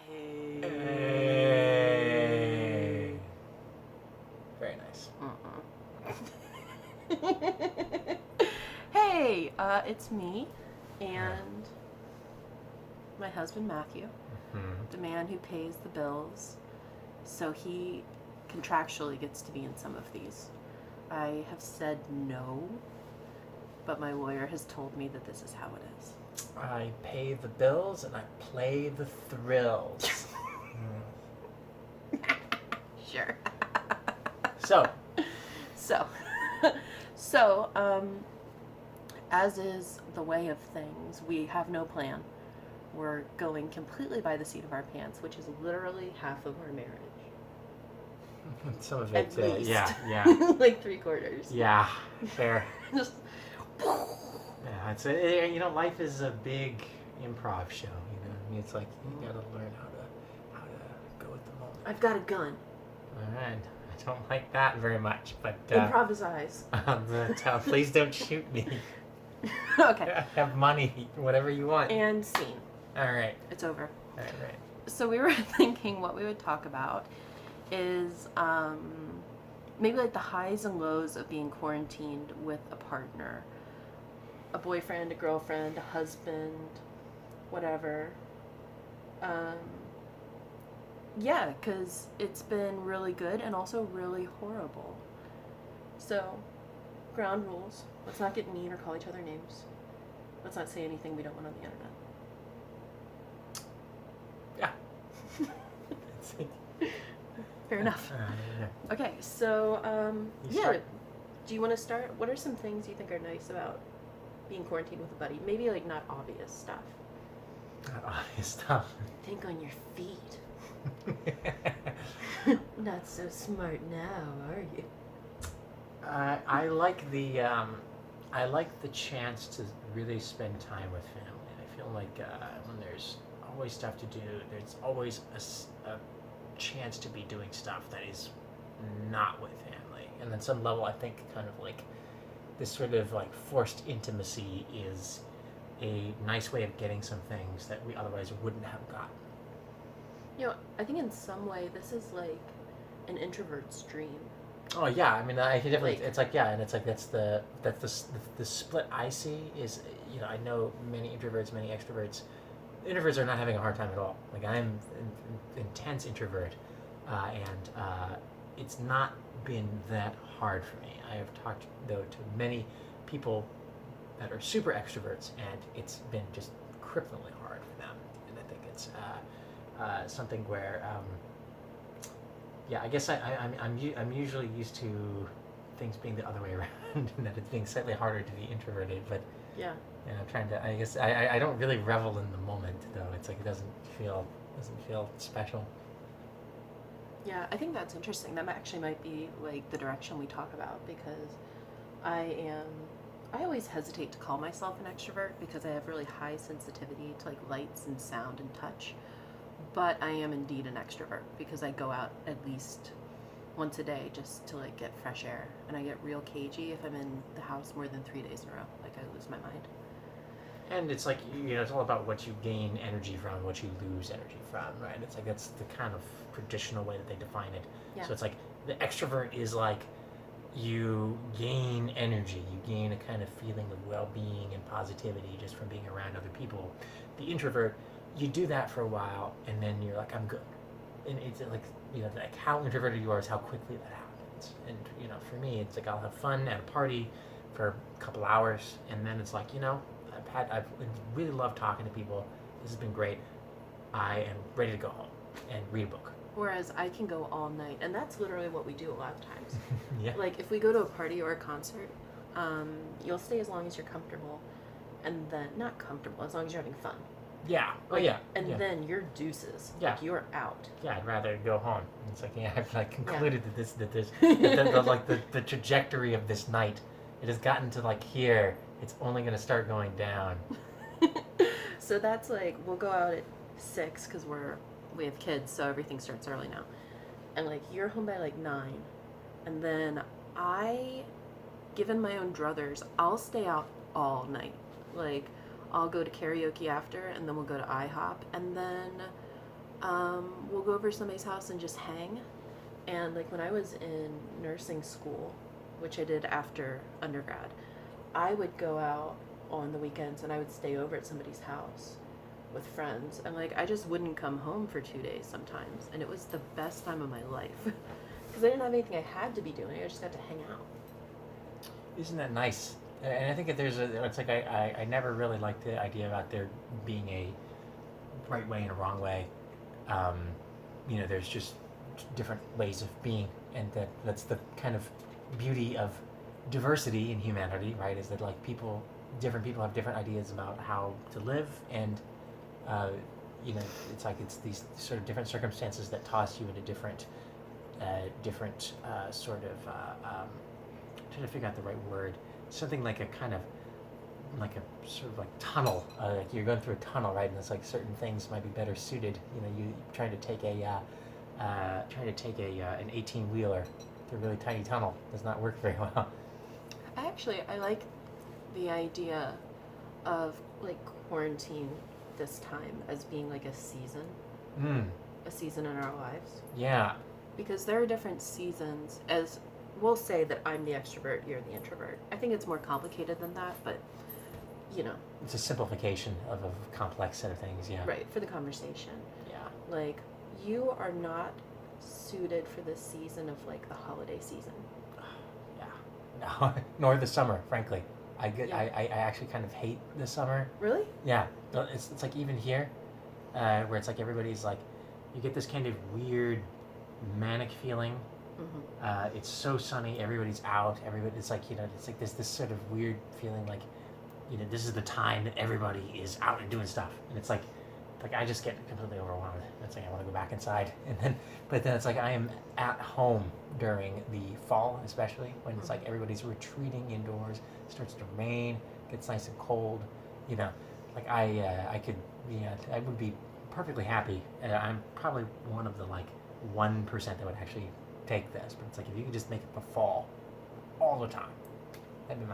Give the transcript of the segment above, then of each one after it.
Hey. Very nice. Hey, it's me and my husband Matthew, the man who pays the bills, so he contractually gets to be in some of these. I have said no, but my lawyer has told me that this is how it is. I pay the bills and I play the thrills. Sure. So, as is the way of things, we have no plan. We're going completely by the seat of our pants, which is literally half of our marriage. Some of At it, least. yeah. Like 3/4. Yeah, fair. Just Yeah, it's life is a big improv show. I mean, it's like you gotta learn how to go with the moment. I've got a gun. All right, I don't like that very much, but Improvise. Please don't shoot me. Okay. I have money, whatever you want. And scene. All right. It's over. All right. So we were thinking what we would talk about is maybe like the highs and lows of being quarantined with a partner, a boyfriend, a girlfriend, a husband, whatever. Yeah, because it's been really good and also really horrible. So, ground rules. Let's not get mean or call each other names. Let's not say anything we don't want on the internet. Yeah. Fair enough. Yeah. Okay, so, Start. do you want to start? What are some things you think are nice about being quarantined with a buddy? Maybe, like, not obvious stuff. Not obvious stuff. Think on your feet. Not so smart now, are you? I like the chance to really spend time with family. I feel like when there's always stuff to do, there's always a chance to be doing stuff that is not with family. And on some level, I think kind of like this sort of like forced intimacy is a nice way of getting some things that we otherwise wouldn't have gotten. You know, I think in some way this is like an introvert's dream. Oh yeah, I mean, I can definitely. Like- it's like and it's like that's the split I see is I know many introverts, many extroverts. Introverts are not having a hard time at all. Like I'm an intense introvert, and it's not been that hard for me. I have talked though to many people that are super extroverts, and it's been just cripplingly hard for them. And I think it's something where. Yeah, I guess I'm usually used to things being the other way around, and that it's being slightly harder to be introverted. But Yeah. I'm trying to. I guess I don't really revel in the moment though. It's like it doesn't feel special. Yeah, I think that's interesting. That actually might be like the direction we talk about, because I always hesitate to call myself an extrovert because I have really high sensitivity to like lights and sound and touch. But I am indeed an extrovert because I go out at least once a day just to like get fresh air, and I get real cagey if I'm in the house more than 3 days in a row. Like I lose my mind. And it's like it's all about what you gain energy from, what you lose energy from, right? It's like that's the kind of traditional way that they define it. Yeah. So it's like the extrovert is like you gain energy, you gain a kind of feeling of well-being and positivity just from being around other people. The introvert, you do that for a while, and then you're like, I'm good. And it's like, like how introverted you are is how quickly that happens. And, for me, it's like I'll have fun at a party for a couple hours, and then it's like, I've really loved talking to people. This has been great. I am ready to go home and read a book. Whereas I can go all night, and that's literally what we do a lot of times. Yeah. Like if we go to a party or a concert, you'll stay as long as you're comfortable, and then not comfortable, as long as you're having fun. Yeah. Like, oh, yeah. And yeah. then you're deuces. Yeah. Like you're out. Yeah, I'd rather go home. It's like, I've like concluded that there's the trajectory of this night, it has gotten to like here. It's only going to start going down. So that's like, we'll go out at 6 because we have kids, so everything starts early now. And like, you're home by like 9. And then given my own druthers, I'll stay out all night. Like, I'll go to karaoke after, and then we'll go to IHOP, and then We'll go over to somebody's house and just hang. And like when I was in nursing school, which I did after undergrad, I would go out on the weekends and I would stay over at somebody's house with friends. And like I just wouldn't come home for 2 days sometimes. And it was the best time of my life. Because I didn't have anything I had to be doing. I just got to hang out. Isn't that nice? And I think that it's like I never really liked the idea about there being a right way and a wrong way. There's just different ways of being, and that's the kind of beauty of diversity in humanity, right? Is that like different people have different ideas about how to live, and it's like it's these sort of different circumstances that toss you into different sort of trying to figure out the right word. Something like a kind of like a sort of like tunnel. Like you're going through a tunnel, right? And it's like certain things might be better suited. You trying to take an 18-wheeler through a really tiny tunnel does not work very well. I like the idea of like quarantine this time as being like a season. A season in our lives. Yeah. Because there are different seasons. As we'll say that I'm the extrovert, you're the introvert. I think it's more complicated than that, but it's a simplification of a complex set of things. Yeah. Right, for the conversation. Yeah. Like you are not suited for the season of like the holiday season. Yeah. No, nor the summer, frankly. I actually kind of hate the summer. Really? Yeah. It's like even here, where it's like everybody's like, you get this kind of weird manic feeling. Mm-hmm. It's so sunny, everybody's out, it's like it's like this sort of weird feeling like this is the time that everybody is out and doing stuff, and it's like I just get completely overwhelmed. It's like I want to go back inside, but then it's like I am at home during the fall, especially when it's like everybody's retreating indoors, it starts to rain, gets nice and cold, like I would be perfectly happy. I'm probably one of the like 1% that would actually take this, but it's like if you could just make it the fall all the time, that'd be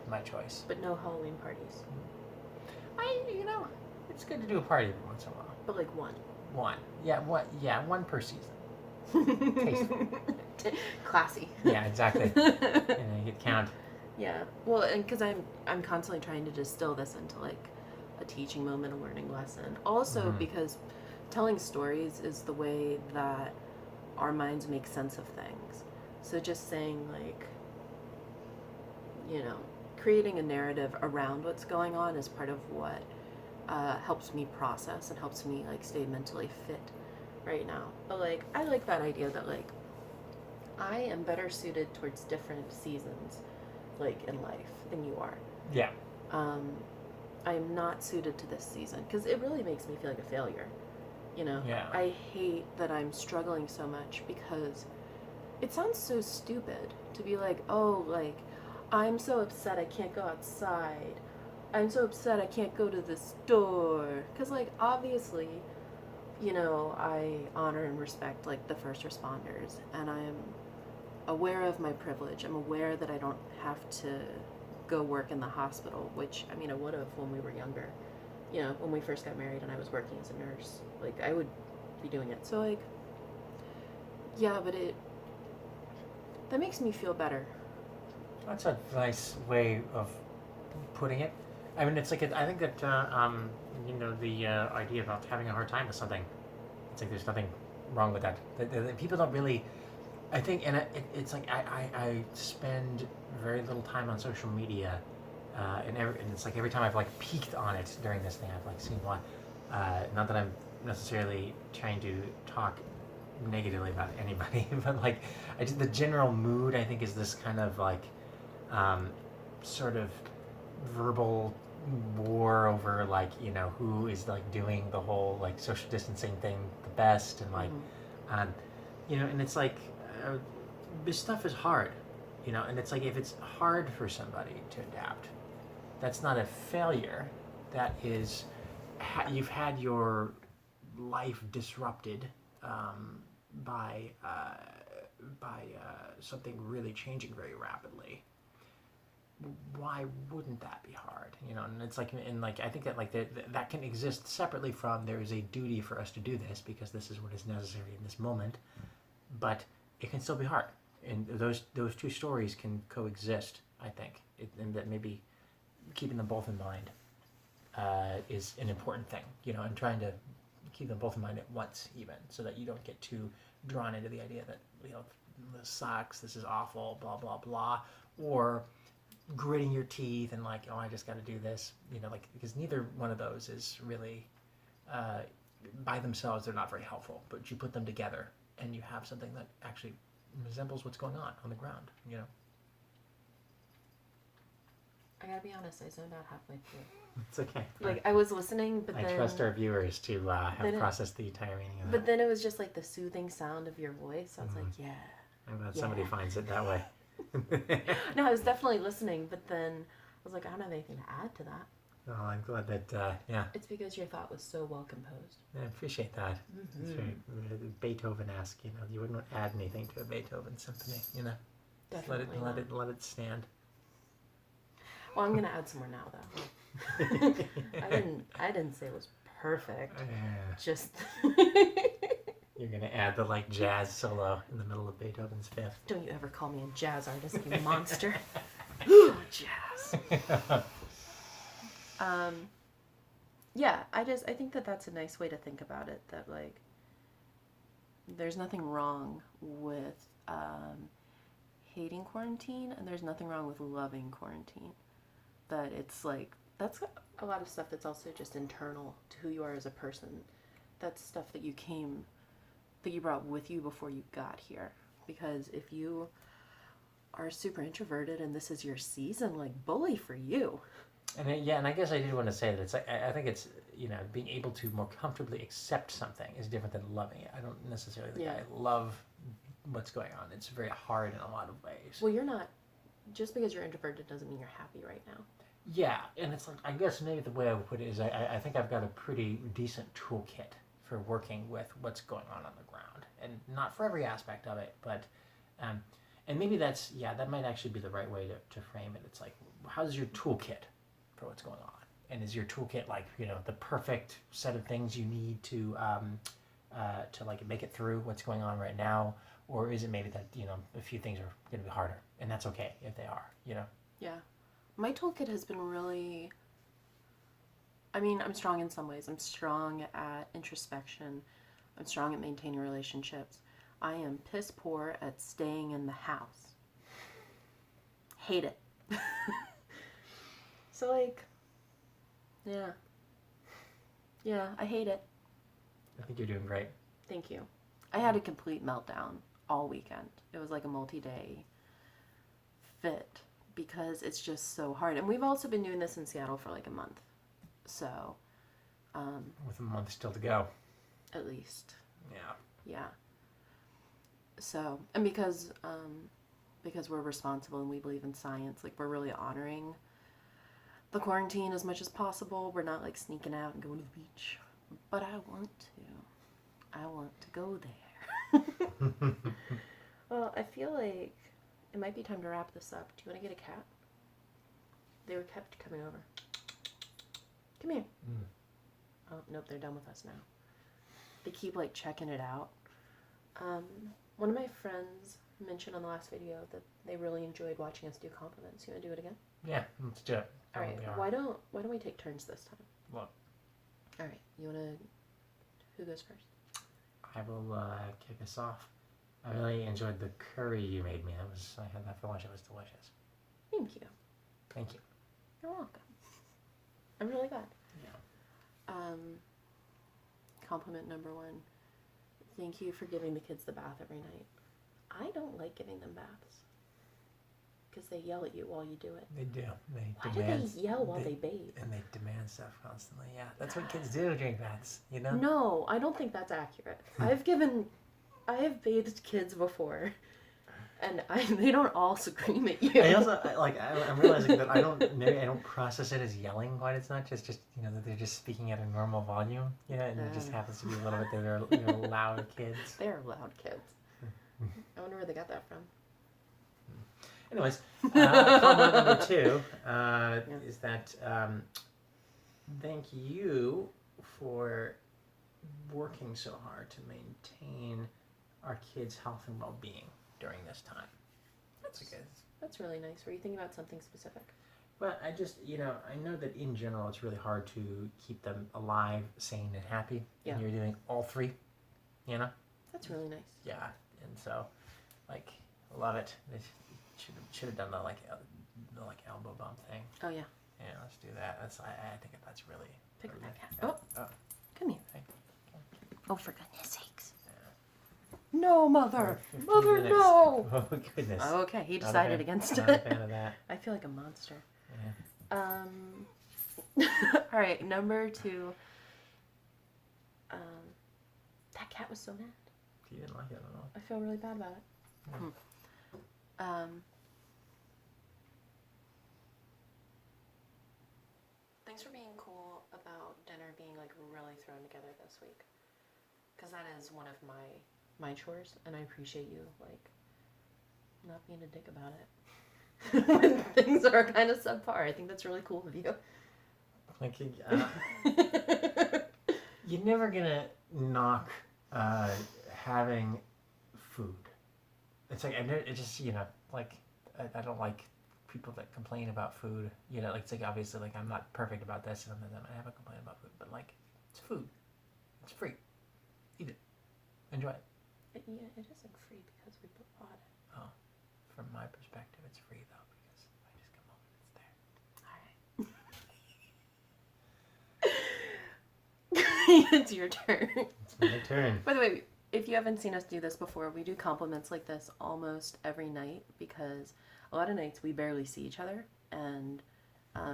my choice. But no Halloween parties. It's good to do a party every once in a while. But like one. One per season. Tasty. Classy. Yeah, exactly. You get count. Yeah. Well, and because I'm constantly trying to distill this into like a teaching moment, a learning lesson. Also because telling stories is the way that our minds make sense of things. So just saying like, creating a narrative around what's going on is part of what helps me process and helps me like stay mentally fit right now. But like, I like that idea that like, I am better suited towards different seasons like in life than you are. Yeah. I am not suited to this season because it really makes me feel like a failure. Yeah. I hate that I'm struggling so much because it sounds so stupid to be like, oh, like, I'm so upset I can't go outside. I'm so upset I can't go to the store. Because, like, obviously, I honor and respect, like, the first responders. And I'm aware of my privilege. I'm aware that I don't have to go work in the hospital, which, I mean, I would have when we were younger. When we first got married and I was working as a nurse, like I would be doing it. So like, yeah, but that makes me feel better. That's a nice way of putting it. I mean, it's like I think that the idea about having a hard time with something. It's like there's nothing wrong with that. The people don't really. I think, and it's like I spend very little time on social media. And it's like every time I've like peeked on it during this thing, I've like seen one. Not that I'm necessarily trying to talk negatively about anybody, but like the general mood I think is this kind of like sort of verbal war over like who is like doing the whole like social distancing thing the best, and like and it's like this stuff is hard, and it's like if it's hard for somebody to adapt, that's not a failure. That is, you've had your life disrupted by something really changing very rapidly. why wouldn't that be hard? You know, and it's like, and like, I think that like that can exist separately from there is a duty for us to do this because this is what is necessary in this moment, but it can still be hard, and those two stories can coexist. I think, and that maybe keeping them both in mind is an important thing. You know, and trying to keep them both in mind at once, even so that you don't get too drawn into the idea that, you know, this sucks, this is awful, blah blah blah, or gritting your teeth and like, oh, I just got to do this, you know, like, because neither one of those is really by themselves, they're not very helpful, but you put them together and you have something that actually resembles what's going on the ground, you know. I gotta be honest, I zoned out halfway through. It's okay. Like, I was listening, but I then... trust our viewers to have Then processed the entire meaning of But that. then it was just like the soothing sound of your voice. I was like, yeah. I'm glad Yeah. somebody finds it that way. No, I was definitely listening, but then I was like, I don't have anything to add to that. Oh, I'm glad that, yeah, It's because your thought was so well composed. I appreciate that. It's very Beethoven-esque, you know. You wouldn't add anything to a Beethoven symphony, you know. Just Definitely let it stand. Well, I'm gonna add some more now, though. I didn't say it was perfect. Just You're gonna add the like jazz solo in the middle of Beethoven's Fifth. don't you ever call me a jazz artist, you monster. Jazz. Yeah, I think that that's a nice way to think about it. That like, there's nothing wrong with hating quarantine, and there's nothing wrong with loving quarantine. That it's like, that's a lot of stuff that's also just internal to who you are as a person. That's stuff that you brought with you before you got here. Because if you are super introverted and this is your season, like, bully for you. And and I guess I did want to say that it's like, I think it's, you know, being able to more comfortably accept something is different than loving it. I don't necessarily think I love what's going on. It's very hard in a lot of ways. Well, you're not, just because you're introverted doesn't mean you're happy right now. Yeah, and it's like, I guess maybe the way I would put it is I think I've got a pretty decent toolkit for working with what's going on the ground. And not for every aspect of it, but, and maybe that's, that might actually be the right way to frame it. It's like, how's your toolkit for what's going on? And is your toolkit like, you know, the perfect set of things you need to like make it through what's going on right now? Or is it maybe that, you know, a few things are going to be harder, and that's okay if they are, you know? Yeah. My toolkit has been really, I mean, I'm strong in some ways. I'm strong at introspection. I'm strong at maintaining relationships. I am piss poor at staying in the house. Hate it. So, like, yeah. Yeah, I hate it. I think you're doing great. Thank you. I had a complete meltdown all weekend. It was like a multi-day fit because it's just so hard. And we've also been doing this in Seattle for like a month. So, with a month still to go. At least. Yeah. Yeah. So, and because we're responsible and we believe in science, like, we're really honoring the quarantine as much as possible. We're not like sneaking out and going to the beach. But I want to go there. Well, I feel like it might be time to wrap this up. Do you want to get a cat? They were kept coming over. Come here. Oh, nope, they're done with us now. They keep like checking it out. One of my friends mentioned on the last video that they really enjoyed watching us do compliments. You want to do it again? Yeah, let's do it. All right. Why don't we take turns this time? What? All right. You want to? Who goes first? I will kick us off. I really enjoyed the curry you made me. I had that for lunch. It was delicious. Thank you. Thank you. You're welcome. I'm really glad. Yeah. Compliment number one. Thank you for giving the kids the bath every night. I don't like giving them baths because they yell at you while you do it. They do. Why do they yell while they bathe? And they demand stuff constantly. Yeah, that's what kids do during baths, you know? No, I don't think that's accurate. I have bathed kids before, and they don't all scream at you. I also, I'm realizing that I don't process it as yelling quite. It's not just you know, that they're just speaking at a normal volume, you know, and it just happens to be a little bit that they're, you know, loud kids. They're loud kids. I wonder where they got that from. Anyways, comment number 2 is that thank you for working so hard to maintain our kids' health and well-being during this time. That's really nice. Were you thinking about something specific? Well, I just, I know that in general it's really hard to keep them alive, sane, and happy. Yeah. And you're doing all 3, That's really nice. Yeah, and so, I love it. They should have done the elbow bump thing. Oh, yeah. Yeah, let's do that. I think that's really... Pick up really that cat. Oh. Come here. Hey. Oh, for goodness sakes. No, Mother. For 15 Mother, minutes. no. Oh, goodness. Oh, okay. He decided against Not a it. fan of that. I feel like a monster. Yeah. All right, number 2. That cat was so mad. You didn't like it at all. I feel really bad about it. Yeah. Thanks for being cool about dinner being really thrown together this week, because that is one of my chores, and I appreciate you not being a dick about it when things are kind of subpar. I think that's really cool of you. You're never gonna knock having food. It's I don't like people that complain about food. It's obviously I'm not perfect about this, and then I have a complaint about food, but it's food. It's free. Eat it. Enjoy it. Yeah, it is free because we bought it. Oh, from my perspective, it's free though because I just come home and it's there. All right. It's your turn. It's my turn. By the way, if you haven't seen us do this before, we do compliments like this almost every night because a lot of nights we barely see each other, and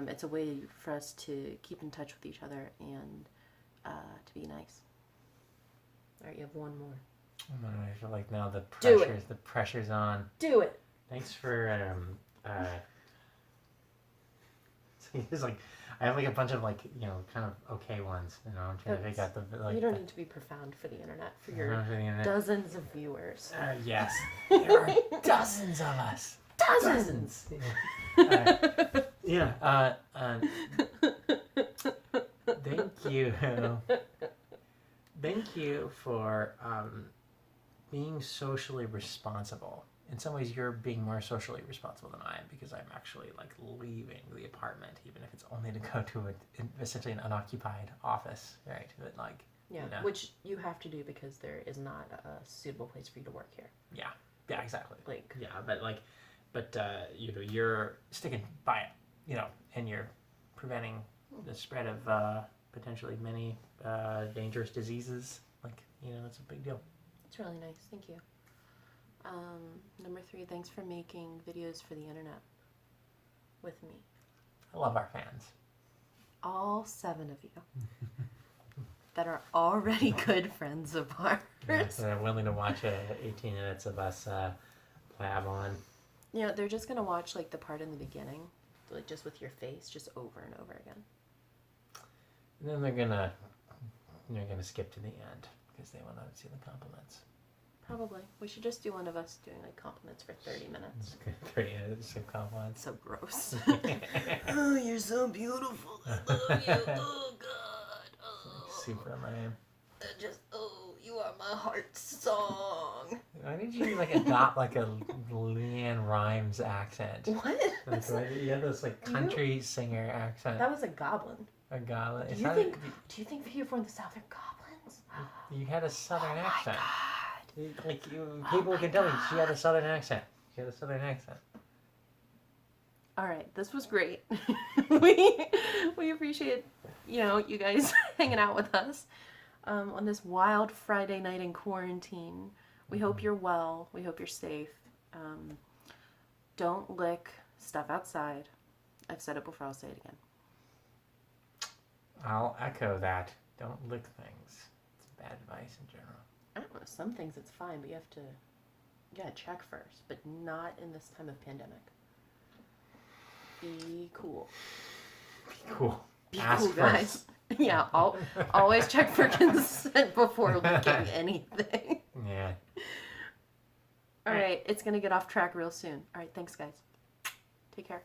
it's a way for us to keep in touch with each other and to be nice. All right, you have one more. I feel like now the Do pressure's on. Do it. Thanks for it's I have a bunch of kind of okay ones. I'm trying to figure out the you don't need to be profound for the internet, for your dozens of viewers. Yes, there are dozens of us. Dozens. Thank you. Thank you for being socially responsible. In some ways, you're being more socially responsible than I am because I'm actually leaving the apartment, even if it's only to go to essentially an unoccupied office, right? But which you have to do because there is not a suitable place for you to work here. Yeah, exactly. But you're sticking by it, and you're preventing the spread of potentially many dangerous diseases. That's a big deal. It's really nice. Thank you. Number 3, thanks for making videos for the internet with me. I love our fans. All 7 of you that are already good friends of ours. That are willing to watch 18 minutes of us blab on. They're just going to watch the part in the beginning, just with your face, just over and over again. And then they're gonna skip to the end because they want to see the compliments. Probably. We should just do one of us doing compliments for 30 minutes. 30 minutes of compliments. So gross. Oh, you're so beautiful. I love you. Oh, God. Oh. Super lame. You are my heart song. Why did you adopt a Leanne Rhymes accent? What? You have this country singer accent. That was a goblin. A goblin. Do you think people from the South are goblins? You had a southern accent. My God. People can tell me she had a southern accent. All right, this was great. we appreciate you guys hanging out with us on this wild Friday night in quarantine. We hope you're well. We hope you're safe. Don't lick stuff outside. I've said it before. I'll say it again. I'll echo that. Don't lick things. It's bad advice in general. I don't know. Some things it's fine, but you gotta check first. But not in this time of pandemic. Be cool. Be Ask cool, guys. Yeah, always check for consent before licking anything. Yeah. All right, it's gonna get off track real soon. All right, thanks, guys. Take care.